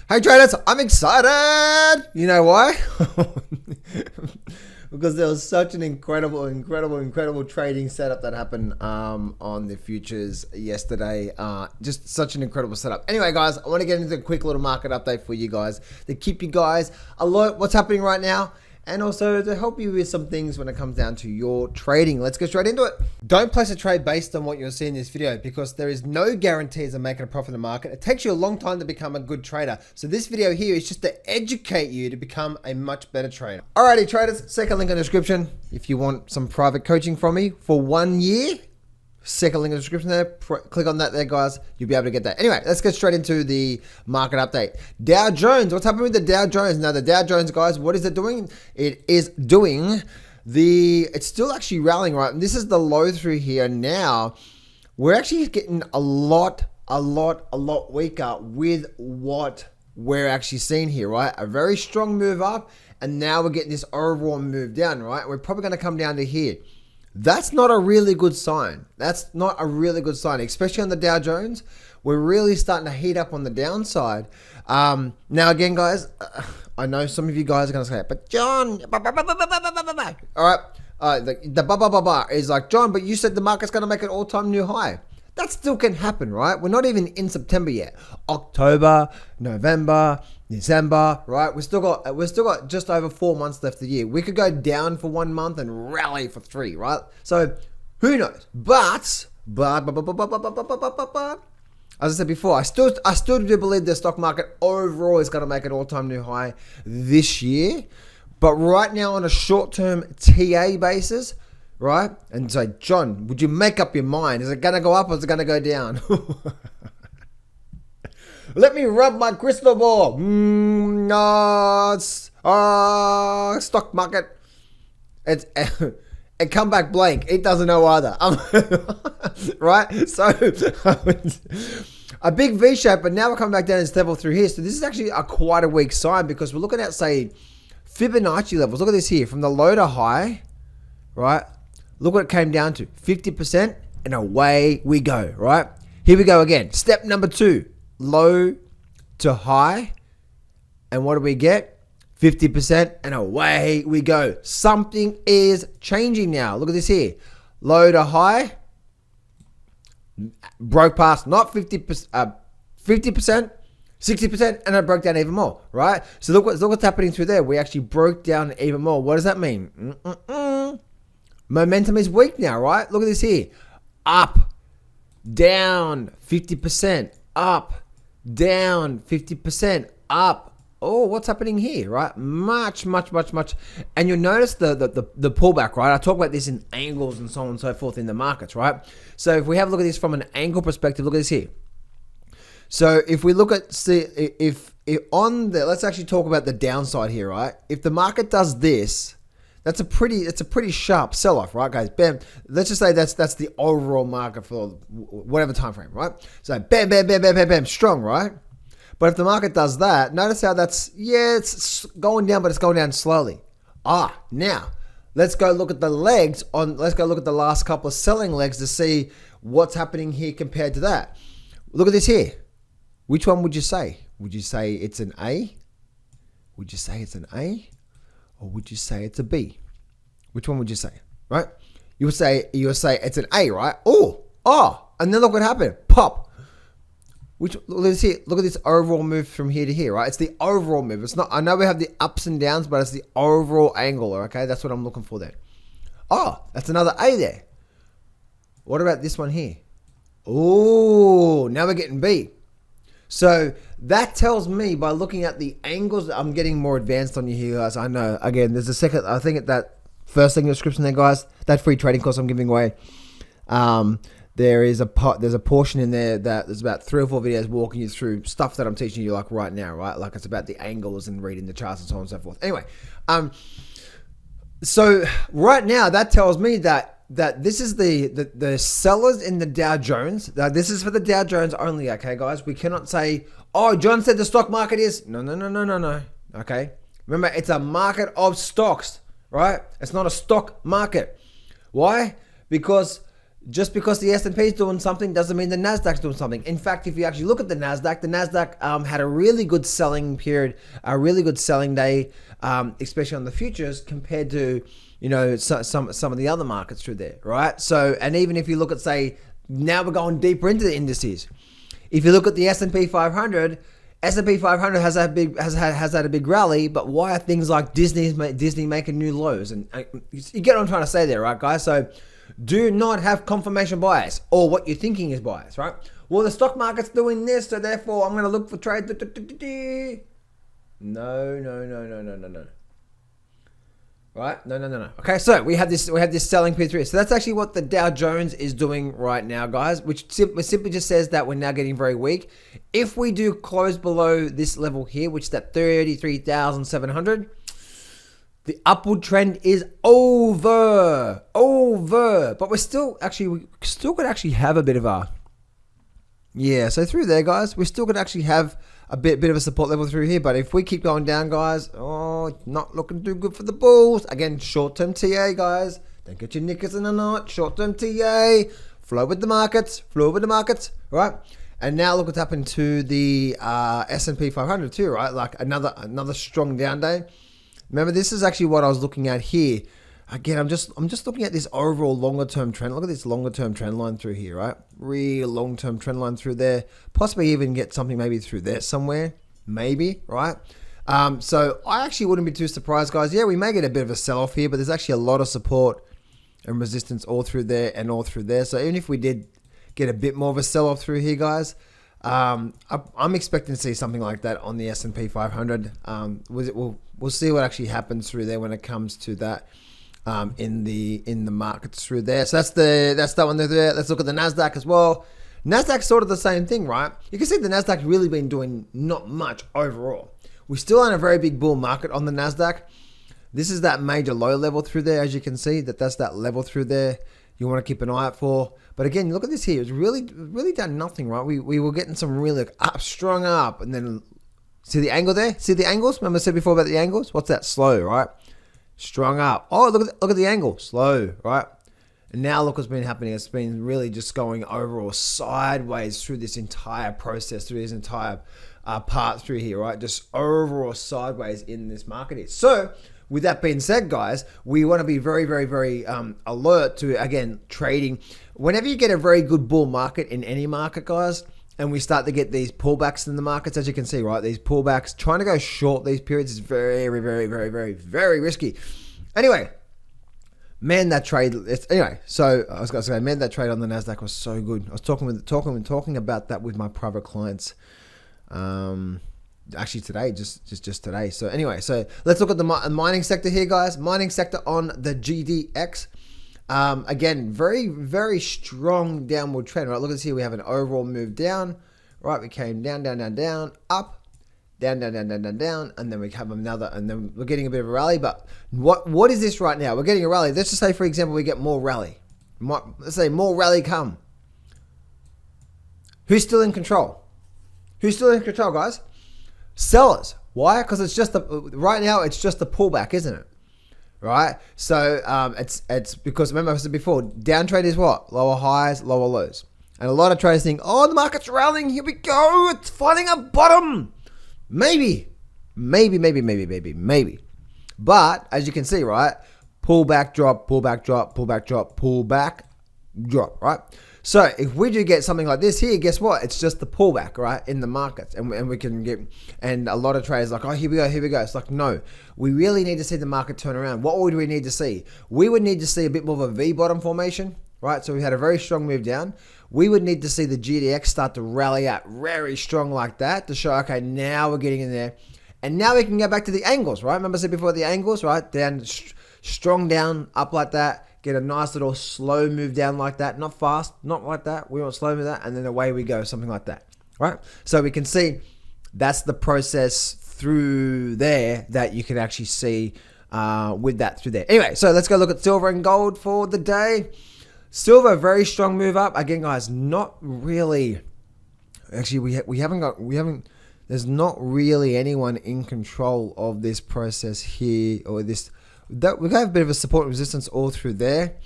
Hey traders, I'm excited. You know why? Because there was such an incredible trading setup that happened on the futures yesterday. Just such an incredible setup. Anyway, guys, I want to get into a quick little market update for you guys to keep you guys alert what's happening right now, and also to help you with some things when it comes down to your trading. Let's get straight into it. Don't place a trade based on what you're seeing in this video, because there is no guarantees of making a profit in the market. It takes you a long time to become a good trader. So this video here is just to educate you to become a much better trader. Alrighty traders, second link in the description. If you want some private coaching from me for 1 year, second link in the description there. Click on that there, guys. You'll be able to get that. Anyway, let's get straight into the market update. Dow Jones. What's happening with the Dow Jones? Now, the Dow Jones, guys, what is it doing? It is doing it's still actually rallying, right? And this is the low through here. Now, we're actually getting a lot weaker with what we're actually seeing here, right? A very strong move up, and now we're getting this overall move down, right? We're probably going to come down to here. That's not a really good sign. That's not a really good sign, especially on the Dow Jones. We're really starting to heat up on the downside. Now, again, guys, I know some of you guys are going to say, but John, all right, the is like, John, but you said the market's going to make an all-time new high. That still can happen, right? We're not even in September yet. October, November, December, right? We still got just over 4 months left of the year. We could go down for 1 month and rally for 3, right? So who knows? But as I said before, I still do believe the stock market overall is going to make an all-time new high this year. But right now, on a short-term TA basis, right? And so, John, would you make up your mind? Is it going to go up or is it going to go down? Let me rub my crystal ball. Stock market. It come back blank. It doesn't know either. Right? So, a big V shape, but now we're coming back down and stable through here. So this is actually quite a weak sign, because we're looking at, say, Fibonacci levels. Look at this here. From the low to high, right? Look what it came down to. 50%, and away we go, right? Here we go again. Step number 2. Low to high, and what do we get? 50%, and away we go. Something is changing now. Look at this here. Low to high, broke past not 50%, 60%, and it broke down even more, right? So look what's happening through there. We actually broke down even more. What does that mean? Momentum is weak now, right? Look at this here. Up, down, 50%, up, down, 50%, up. Oh, what's happening here, right? Much. And you'll notice the pullback, right? I talk about this in angles and so on and so forth in the markets, right? So if we have a look at this from an angle perspective, look at this here. So if we look at, if on the, let's actually talk about the downside here, right? If the market does this, it's a pretty sharp sell-off, right, guys? Bam. Let's just say that's the overall market for whatever time frame, right? So bam, strong, right? But if the market does that, notice how it's going down, but it's going down slowly. Now let's go look at the legs let's go look at the last couple of selling legs to see what's happening here compared to that. Look at this here. Which one would you say? Would you say it's an A? Would you say it's an A? Or would you say it's a B? Which one would you say, right? You would say it's an A, right? And then look what happened. Pop. Look at this here. Look at this overall move from here to here, right? It's the overall move. It's not. I know we have the ups and downs, but it's the overall angle. Okay, that's what I'm looking for there. That's another A there. What about this one here? Now we're getting B. So that tells me, by looking at the angles, I'm getting more advanced on you here, guys. I know. Again, there's a second. I think at that first link in the description there, guys. That free trading course I'm giving away. There's a portion in there that there's about 3 or 4 videos walking you through stuff that I'm teaching you like right now, right? Like it's about the angles and reading the charts and so on and so forth. Anyway, so right now that tells me that this is the sellers in the Dow Jones. Now, this is for the Dow Jones only, okay, guys? We cannot say, John said the stock market is. No. Okay? Remember, it's a market of stocks, right? It's not a stock market. Why? Because just because the S&P is doing something doesn't mean the Nasdaq's doing something. In fact, if you actually look at the Nasdaq had a really good selling period, a really good selling day, especially on the futures compared to, you know, some of the other markets through there, right? So, and even if you look at, say, now we're going deeper into the indices. If you look at the S&P 500, S&P 500 has had a big rally, but why are things like Disney making new lows? And you get what I'm trying to say there, right, guys? So do not have confirmation bias or what you're thinking is bias, right? Well, the stock market's doing this, so therefore I'm going to look for trade. No. Right? No. Okay, so we have this selling P3. So that's actually what the Dow Jones is doing right now, guys, which simply just says that we're now getting very weak. If we do close below this level here, which is at 33,700, the upward trend is over. But we still could actually have a bit of a, yeah, so through there, guys, we still could actually have a bit of a support level through here. But if we keep going down, guys, not looking too good for the bulls. Again, short-term TA, guys. Don't get your knickers in a knot. Short-term TA. Flow with the markets. Right? And now look what's happened to the S&P 500 too, right? Like another strong down day. Remember, this is actually what I was looking at here. Again, I'm just looking at this overall longer term trend. Look at this longer term trend line through here, right? Real long term trend line through there. Possibly even get something maybe through there somewhere, maybe, right? So I actually wouldn't be too surprised, guys. Yeah, we may get a bit of a sell off here, but there's actually a lot of support and resistance all through there and all through there. So even if we did get a bit more of a sell off through here, guys, I'm expecting to see something like that on the S&P 500. We'll see what actually happens through there when it comes to that. In the markets through there. So that's that one there. Let's look at the Nasdaq as well. Nasdaq's sort of the same thing, right? You can see the Nasdaq's really been doing not much overall. We're still on a very big bull market on the Nasdaq. This is that major low level through there, as you can see. That's that level through there you want to keep an eye out for. But again, look at this here. It's really done nothing, right? We were getting some really strong up, and then see the angle there. See the angles? Remember I said before about the angles? What's that? Slow, right? Strong up. Oh, look at the angle. Slow, right? And now look what's been happening. It's been really just going overall sideways through this entire process, through this entire part through here, right? Just overall sideways in this market is. So with that being said, guys, we want to be very, very, very alert to, again, trading. Whenever you get a very good bull market in any market, guys, and we start to get these pullbacks in the markets, as you can see, right? These pullbacks, trying to go short these periods is very, very, very, very, very risky. Anyway, man, that trade. Anyway, so I was going to say, man, that trade on the Nasdaq was so good. I was talking about that with my private clients. Actually today, just today. So anyway, so let's look at the mining sector here, guys. Mining sector on the GDX. Again, very, very strong downward trend, right? Look at this here. We have an overall move down, right? We came down, up, down, and then we have another, and then we're getting a bit of a rally. But what is this right now? We're getting a rally. Let's just say, for example, we get more rally. Let's say more rally come. Who's still in control? Who's still in control, guys? Sellers. Why? Because it's just right now. It's just a pullback, isn't it? Right, so it's because, remember I said before, down trade is what? Lower highs, lower lows. And a lot of traders think, oh, the market's rallying, here we go, it's finding a bottom. Maybe. But as you can see, right, pullback, drop, right? So if we do get something like this here, guess what? It's just the pullback, right, in the markets. And we can get, and a lot of traders are like, oh, here we go. It's like, no, we really need to see the market turn around. What would we need to see? We would need to see a bit more of a V bottom formation, right? So we had a very strong move down. We would need to see the GDX start to rally out very strong like that to show, okay, now we're getting in there. And now we can go back to the angles, right? Remember I said before the angles, right? Down, strong down, up like that. Get a nice little slow move down like that. Not fast, not like that. We want slow move that, and then away we go, something like that, right? So we can see that's the process through there that you can actually see with that through there. Anyway, so let's go look at silver and gold for the day. Silver, very strong move up. Again, guys, not really. Actually, we haven't. There's not really anyone in control of this process here, or this. That we have a bit of a support and resistance all through there.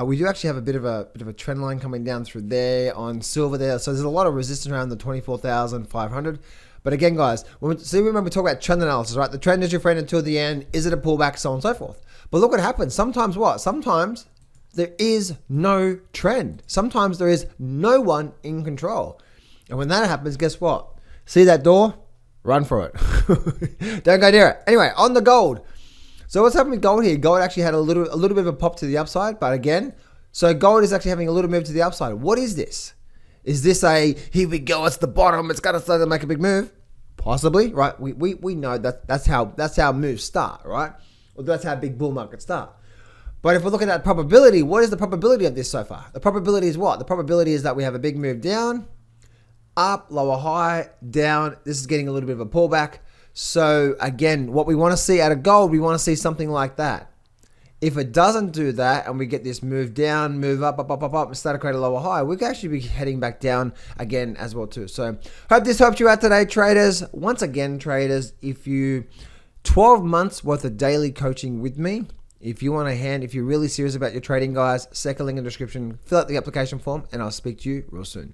We do actually have a bit of a trend line coming down through there on silver there. So there's a lot of resistance around the 24,500. But again, guys, when we talk about trend analysis, right? The trend is your friend until the end. Is it a pullback? So on and so forth. But look what happens. Sometimes what? Sometimes there is no trend. Sometimes there is no one in control. And when that happens, guess what? See that door? Run for it. Don't go near it. Anyway, on the gold. So what's happening with gold here? Gold actually had a little bit of a pop to the upside, but again, so gold is actually having a little move to the upside. What is this? Is this a, here we go, it's the bottom, it's got to start to make a big move? Possibly, right? We know that's how moves start, right? Or that's how big bull markets start. But if we look at that probability, what is the probability of this so far? The probability is what? The probability is that we have a big move down, up, lower high, down. This is getting a little bit of a pullback. So again, what we want to see out of gold, we want to see something like that. If it doesn't do that and we get this move down, move up, and start to create a lower high, we could actually be heading back down again as well too. So hope this helped you out today, traders. Once again, traders, if you 12 months worth of daily coaching with me, if you want a hand, if you're really serious about your trading, guys, second link in the description, fill out the application form and I'll speak to you real soon.